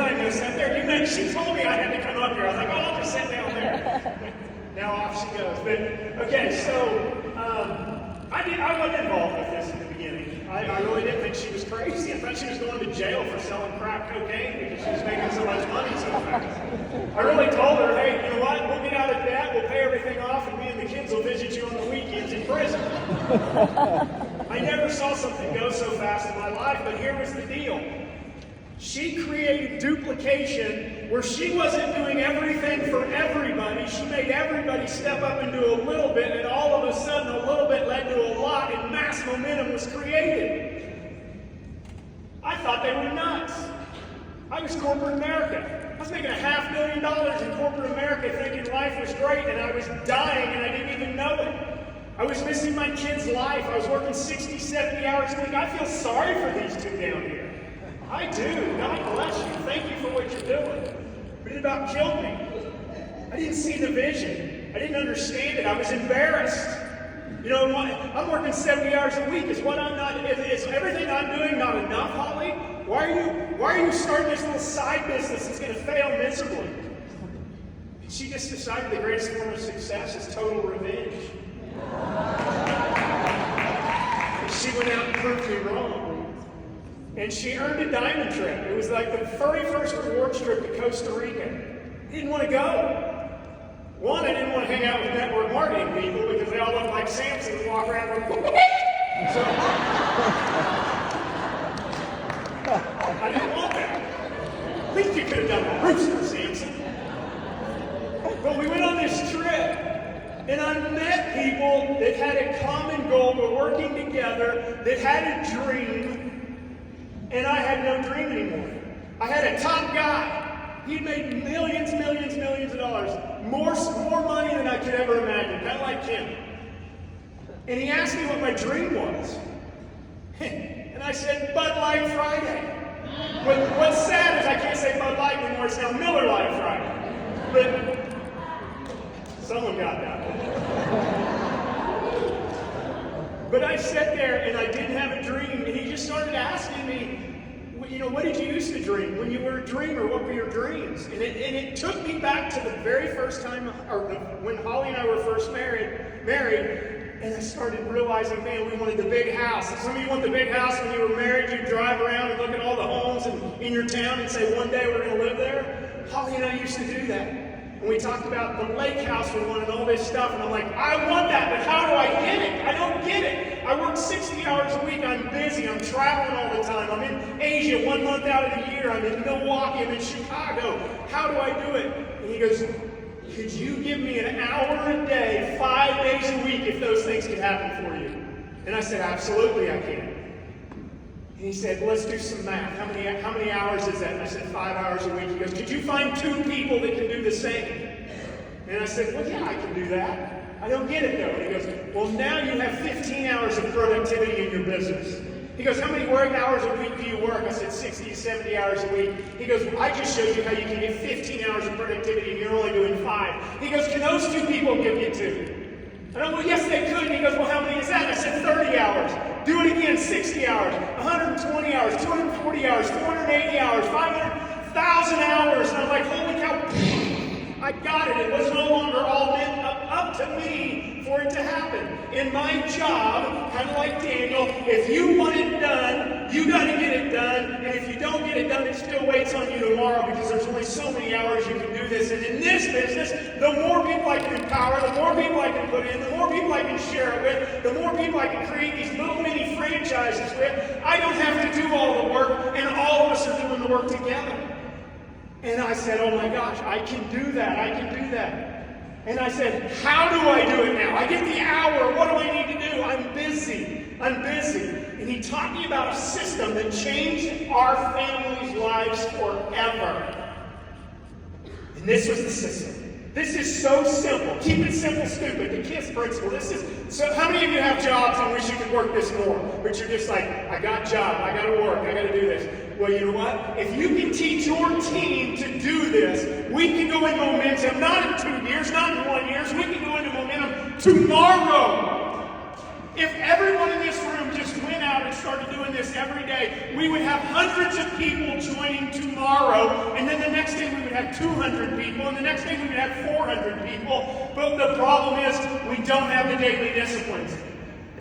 I go sit there? She told me I had to come up here. I was like, oh, I'll just sit down there. Now off she goes. But, okay, so I wasn't involved with this in the beginning. I really didn't think she was crazy. I thought she was going to jail for selling crack cocaine because she was making so much money so fast. I really told her, hey, you know what? We'll get out of debt, we'll pay everything off, and me and the kids will visit you on the weekends in prison. I never saw something go so fast in my life, but here was the deal. She created duplication where she wasn't doing everything for everybody. She made everybody step up and do a little bit, and all of a sudden a little bit led to a lot, and mass momentum was created. I thought they were nuts. I was corporate America. I was making $500,000 in corporate America thinking life was great, and I was dying and I didn't even know it. I was missing my kid's life. I was working 60, 70 hours a week. I feel sorry for these two down here. I do. God bless you. Thank you for what you're doing. But it about killed me. I didn't see the vision. I didn't understand it. I was embarrassed. You know, I'm working 70 hours a week. Is everything I'm doing not enough, Holly? Why are you starting this little side business that's going to fail miserably? And she just decided the greatest form of success is total revenge. And she went out and proved me wrong. And she earned a diamond trip. It was like the very first rewards trip to Costa Rica. I didn't want to go. One, I didn't want to hang out with network marketing people because they all look like Samson and walk around with so I didn't want that. At least you could have done the rooster, Samson. But we went on this trip, and I met people that had a common goal, were working together, that had a dream, and I had no dream anymore. I had a top guy. He'd made millions of dollars. More money than I could ever imagine. Kind of like him. And he asked me what my dream was. And I said, Bud Light Friday. What's sad is I can't say Bud Light anymore. It's now Miller Lite Friday. But someone got that one. But I sat there and I didn't have a dream. And he just started asking me, you know, what did you used to dream? When you were a dreamer, what were your dreams? And it took me back to the very first time, when Holly and I were first married, and I started realizing, man, we wanted the big house. Some of you want the big house when you were married. You drive around and look at all the homes in your town and say, one day we're going to live there. Holly and I used to do that. And we talked about the lake house we wanted, all this stuff, and I'm like, I want that, but how do I get it? I don't get it. I work 60 hours a week. I'm busy. I'm traveling all the time. I'm in Asia 1 month out of the year. I'm in Milwaukee. I'm in Chicago. How do I do it? And he goes, could you give me an hour a day, 5 days a week, if those things could happen for you? And I said, absolutely I can. And he said, well, let's do some math. How many hours is that? And I said, 5 hours a week. He goes, could you find 2 people that can do the same? And I said, well, yeah, I can do that. I don't get it, though. And he goes, well, now you have 15 hours of productivity in your business. He goes, how many work hours a week do you work? I said, 60 to 70 hours a week. He goes, well, I just showed you how you can get 15 hours of productivity and you're only doing 5. He goes, can those 2 people give you 2? And I go, well, yes, they could. And he goes, well, how many is that? And I said, 30 hours. Do it again, 60 hours, 120 hours, 240 hours, 480 hours, 500,000 hours. And I'm like, holy cow. I got it. It was no longer all meant up to me for it to happen. In my job, kind of like Daniel, if you want it done, you got to get it done. And if you don't get it done, it still waits on you tomorrow because there's only so many hours you can do this. And in this business, the more people I can empower, the more people I can put in, the more people I can share it with, the more people I can create these little mini franchises with. I don't have to do all the work, and all of us are doing the work together. And I said, oh my gosh, I can do that. I can do that. And I said, how do I do it now? I get the hour. What do I need to do? I'm busy. And he taught me about a system that changed our family's lives forever. And this was the system. This is so simple. Keep it simple, stupid. The KISS principle. So how many of you have jobs and wish you could work this more? But you're just like, I got a job. I got to work. I got to do this. Well, you know what? If you can teach your team to do this, we can go in momentum, not in 2 years, not in 1 year. We can go into momentum tomorrow. If everyone in this room just went out and started doing this every day, we would have hundreds of people joining tomorrow, and then the next day we would have 200 people, and the next day we would have 400 people. But the problem is, we don't have the daily disciplines.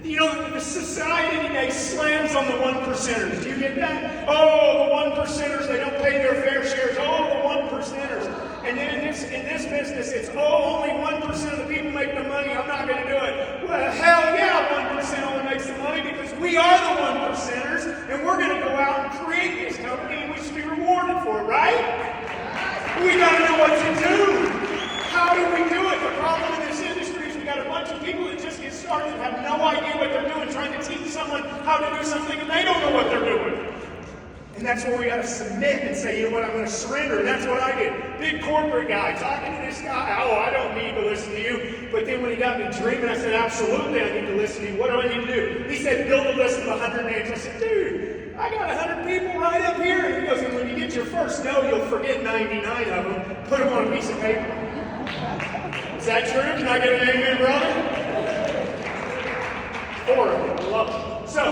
You know, the society today slams on the one percenters. Do you get that? Oh, the one percenters, they don't pay their fair shares. Oh, the one percenters. And then in this business, it's, oh, only 1% of the people make the money. I'm not going to do it. Well, hell yeah, 1% only makes the money because we are the one percenters, and we're going to go out and create this company, and we should be rewarded for it, right? We got to know what to do. How do we do it? The problem in this industry is we got a bunch of people that just get started and have no idea what they're doing, trying to teach someone how to do something, and they don't know what they're doing. And that's where we got to submit and say, you know what, I'm going to surrender. And that's what I did. Big corporate guy talking to this guy. Oh, I don't need to listen to you. But then when he got me dreaming, I said, absolutely, I need to listen to you. What do I need to do? He said, build a list of 100 names. I said, dude, I got 100 people right up here. And he goes, and when you get your first no, you'll forget 99 of them. Put them on a piece of paper. Is that true? Can I get an amen, brother? Horrible. Love it. So,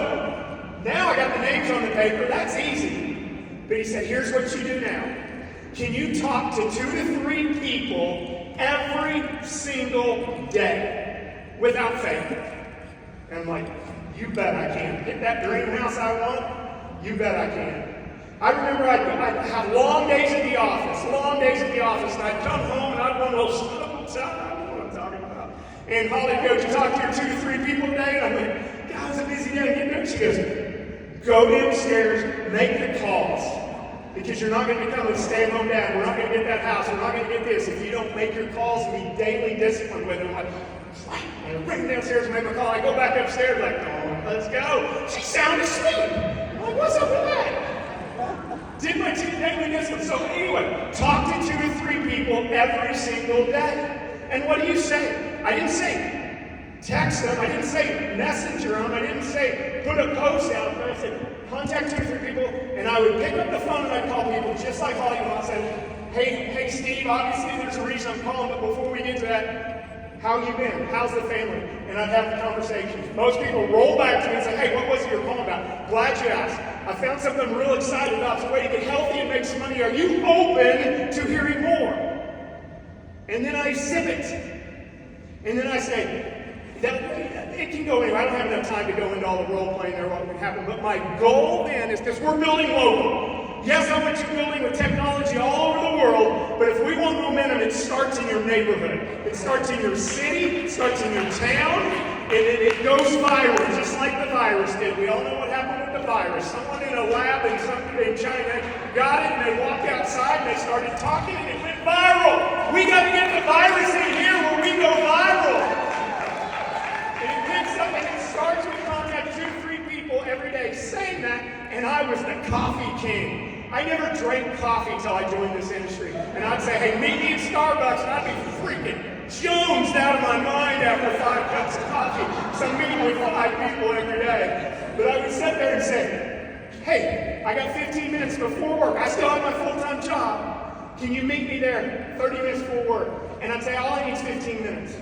now I got the names on the paper. That's easy. But he said, here's what you do now. Can you talk to 2 to 3 people every single day without fail? And I'm like, you bet I can. Get that dream house I want? You bet I can. I remember I'd have long days at the office, and I'd come home and I'd want a little snuggle. I don't know what I'm talking about. And Holly would go, did you talk to your 2 to 3 people today? And I'm like, God, it was a busy day. Get there. She goes, go downstairs, make the calls. Because you're not going to become a stay-at-home dad. We're not going to get that house. We're not going to get this if you don't make your calls and be daily disciplined with them. I ring downstairs and make my call. I go back upstairs like, oh, let's go. She's sound asleep. I'm like, what's up with that? Did my daily discipline. So anyway, talk to 2 to 3 people every single day. And what do you say? I didn't say text them. I didn't say messenger them. I didn't say put a post out there. I said contact 2 or 3 people, and I would pick up the phone and I'd call people just like Hollywood. I said, hey Steve, obviously there's a reason I'm calling, but before we get to that, how you been? How's the family? And I'd have the conversation. Most people roll back to me and say, hey, what was it you were calling about? Glad you asked. I found something I'm real excited about. It's a way to get healthy and make some money. Are you open to hearing more? And then I exhibit. And then I say, it can go anywhere. I don't have enough time to go into all the role playing there, what can happen. But my goal then is, because we're building local. Yes, I want you building with technology all over the world, but if we want momentum, it starts in your neighborhood. It starts in your city, it starts in your town, and it goes viral, just like the virus did. We all know what happened with the virus. Someone in a lab in China got it, and they walked outside, and they started talking, and it went viral. We got to get the virus in here where we go viral. It starts with contact 2 to 3 people every day saying that, and I was the coffee king. I never drank coffee until I joined this industry. And I'd say, hey, meet me at Starbucks, and I'd be freaking jonesed out of my mind after 5 cups of coffee. So I'm meeting with 5 people every day. But I would sit there and say, hey, I got 15 minutes before work. I still have my full-time job. Can you meet me there 30 minutes before work? And I'd say, all I need is 15 minutes.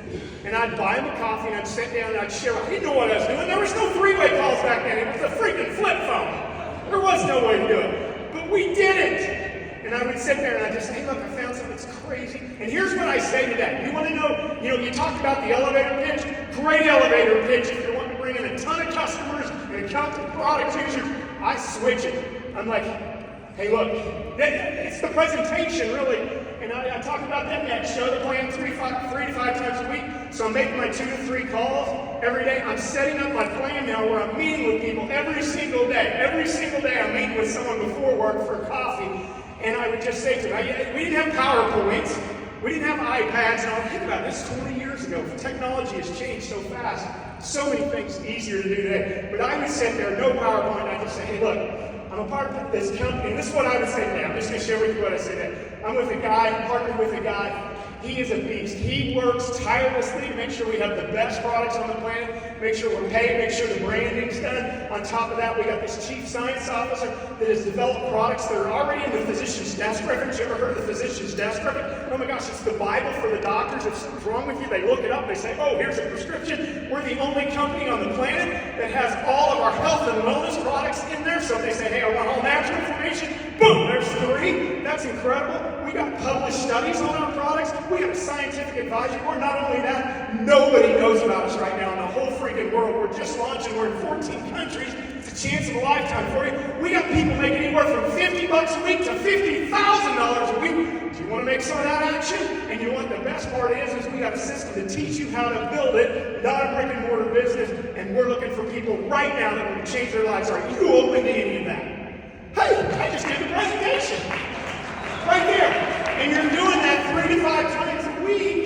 And I'd buy him a coffee, and I'd sit down, and I'd share. I didn't know what I was doing. There was no 3-way calls back then. It was a freaking flip phone. There was no way to do it. But we did it. And I would sit there, and I'd just say, hey, look, I found something that's crazy. And here's what I say to that. You want to know, you talked about the elevator pitch. Great elevator pitch. If you're wanting to bring in a ton of customers and account to product users, I switch it. I'm like, hey, look, it's the presentation, really. And I talk about that next. Show the plan 3 to 5 times a week. So I'm making my 2 to 3 calls every day. I'm setting up my plan now where I'm meeting with people every single day. Every single day I'm meeting with someone before work for coffee. And I would just say to them, we didn't have PowerPoints. We didn't have iPads. And I'll think about this 20 years ago. Technology has changed so fast. So many things easier to do today. But I would sit there, no PowerPoint. I'd just say, hey, look. I'm a part of this company, and this is what I would say today. I'm just going to share with you what I say today. I'm with a guy, partnered with a guy. He is a beast. He works tirelessly to make sure we have the best products on the planet, make sure we're paid, make sure the branding's done. On top of that, we got this chief science officer that has developed products that are already in the physician's desk record. You ever heard of the physician's desk record? Oh my gosh, it's the Bible for the doctors. If something's wrong with you, they look it up, they say, oh, here's a prescription. We're the only company on the planet that has all of our health and wellness products in there. So if they say, hey, I want all natural information, boom, there's 3. That's incredible. We got published studies on our products. We have a scientific advisory board. Not only that, nobody knows about us right now in the whole freaking world. We're just launching. We're in 14 countries. It's a chance of a lifetime for you. We got people making anywhere from $50 a week to $50,000 a week. Do you want to make some of that action? And you know what the best part is we got a system to teach you how to build it, not a brick and mortar business. And we're looking for people right now that will change their lives. Are you open to any of that? Hey, I just did the presentation. Right there. And you're doing that 3 to 5 times a week.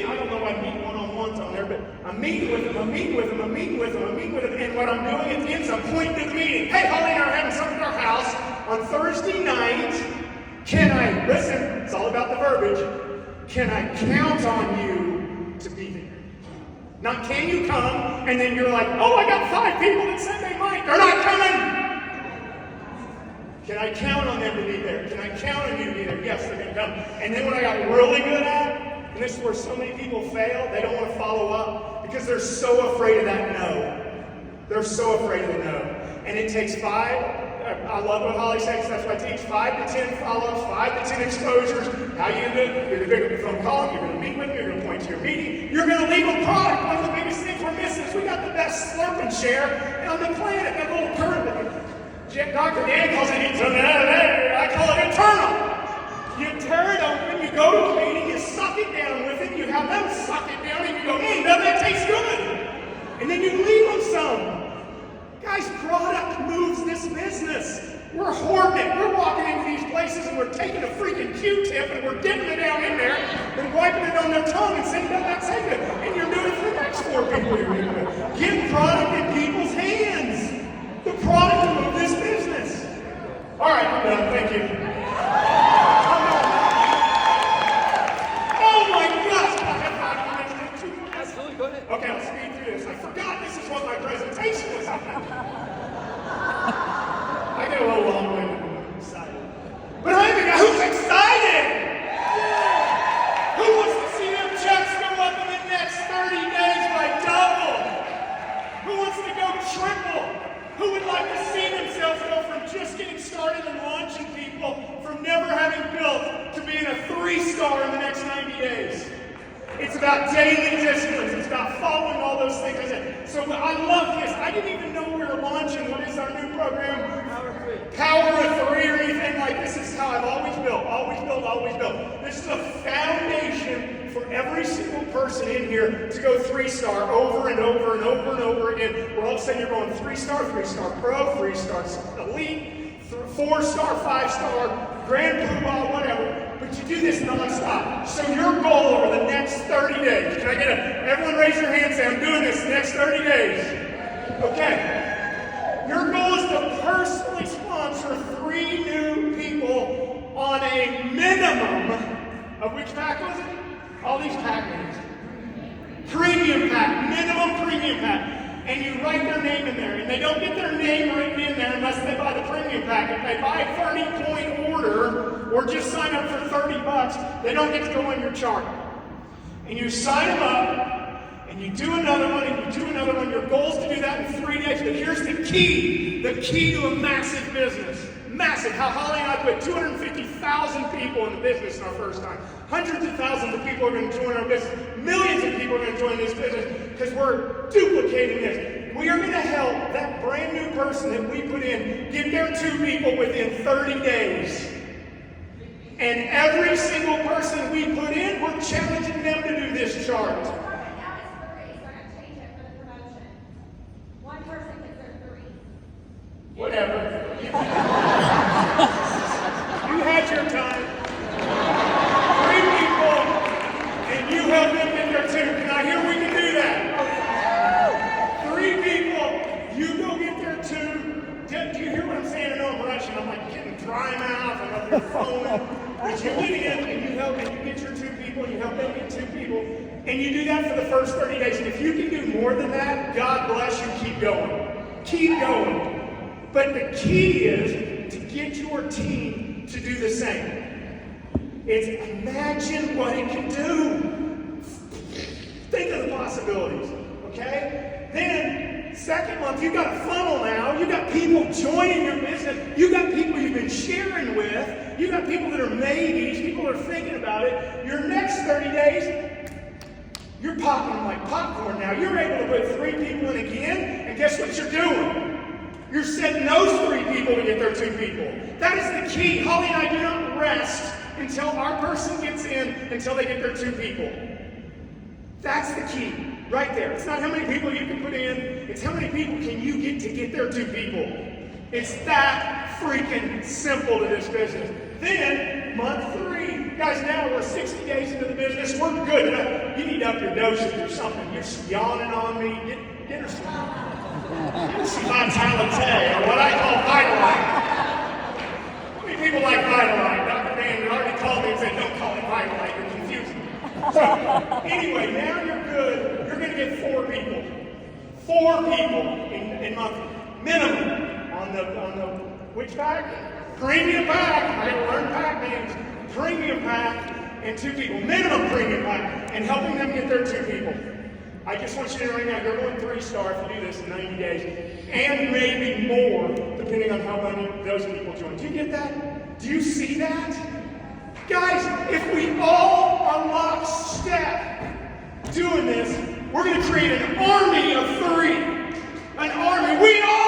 I don't know if I meet one-on-ones on there, but I'm meeting with them, and what I'm doing at the end is I'm pointing to the meeting. Hey, Holly and I are having something at our house on Thursday night. Listen, it's all about the verbiage. Can I count on you to be there? Not can you come, and then you're like, oh, I got 5 people that said they might. They're not coming. Can I count on them to be there? Can I count on you to be there? Yes, they're going to come. And then what I got really good at, and this is where so many people fail, they don't want to follow up because they're so afraid of that no. They're so afraid of the no. And it takes 5, I love what Holly says, that's why I teach 5 to 10 follow-ups, 5 to 10 exposures. How you going to do it? You're going to phone call them, you're going to meet with them, you're going to point to your meeting, you're going to leave a product. One of the biggest things we're missing is we got the best slurp and share on the planet, that little curve. Dr. Dan calls it eternal. I call it eternal. You tear it open, you go to a meeting, you suck it down with it, you have them suck it down, and you go, doesn't that taste good? And then you leave them some. Guys, product moves this business. We're hoarding it. We're walking into these places and we're taking a freaking Q-tip and we're dipping it down in there and wiping it on their tongue and saying, doesn't that taste good? And you're doing it for the next 4 people you're meeting with. Get product in people's hands. The product will move this business. All right, I'm done. Thank you. Oh my gosh! Absolutely, go ahead. Okay, I'll speed through this. I forgot this is what my presentation was about. I get a little long-winded when I'm excited. But I'm the guy who's excited! Who wants to see them checks go up in the next 30 days by double? Who wants to go triple? Who would like to see themselves go from just getting started and launching people, from never having built, to being a 3-star in the next 90 days? It's about daily disciplines. It's about following all those things I said. So I love this. I didn't even know we were launching. What is our new program? Power of 3 or anything like this. This is how I've always built. This is a foundation for every single person in here to go 3-star over and over and over and over again. Where all of a sudden you're going 3-star, 3-star pro, 3-star elite, 4-star, 5-star, grand poobah, whatever. But you do this non-stop. So your goal over the next 30 days, can I get everyone raise your hand and say, I'm doing this the next 30 days. Okay. Your goal is to personally sponsor 3 new people on a minimum of which pack was it? All these pack names. Premium pack, minimum premium pack. And you write their name in there. And they don't get their name written in there unless they buy the premium pack. If they buy a 30-point order or just sign up for $30, they don't get to go on your chart. And you sign them up, and you do another one, and you do another one. Your goal is to do that in 3 days. But here's the key to a massive business. Massive. How Holly and I put 250,000 people in the business in our first time. Hundreds of thousands of people are going to join our business. Millions of people are going to join this business because we're duplicating this. We are going to help that brand new person that we put in get their 2 people within 30 days. And every single person we put in, we're challenging them to do this chart. Whatever. You had your time. 3 people, and you help them get their 2. Can I hear we can do that? 3 people, you go get their 2. Do you hear what I'm saying? I know I'm rushing. I'm like getting dry mouth and up your phone. But you get in and you help, and you get your 2 people, and you help them get 2 people, and you do that for the first 30 days. And if you can do more than that, God bless you, keep going. Keep going. But the key is to get your team to do the same. It's imagine what it can do. Think of the possibilities, okay? Then, second month, you've got a funnel now. You've got people joining your business. You've got people you've been sharing with. You've got people that are maybes. People are thinking about it. Your next 30 days, you're popping them like popcorn now. You're able to put 3 people in again, and guess what you're doing? You're setting those 3 people to get their 2 people. That is the key. Holly and I do not rest until our person gets in, until they get their 2 people. That's the key, right there. It's not how many people you can put in, it's how many people can you get their 2 people. It's that freaking simple to this business. Then, month 3, guys, now we're 60 days into the business, we're good. You need to up your dosage or something. You're yawning on me. Get her some vitality, or what I call Vitalite. How many people like Vitalite? Dr. Dan already called me and said, don't call it Vitalite, you're confusing me. So, anyway, now you're good. You're going to get 4 people. 4 people in month minimum on the which pack? Premium pack. I got to learn pack names. Premium pack and 2 people. Minimum premium pack, and helping them get their 2 people. I just want you to know right now, you're going 3-star if you do this in 90 days, and maybe more, depending on how many of those people join. Do you get that? Do you see that? Guys, if we all are lockstep doing this, we're going to create an army of 3. An army. We are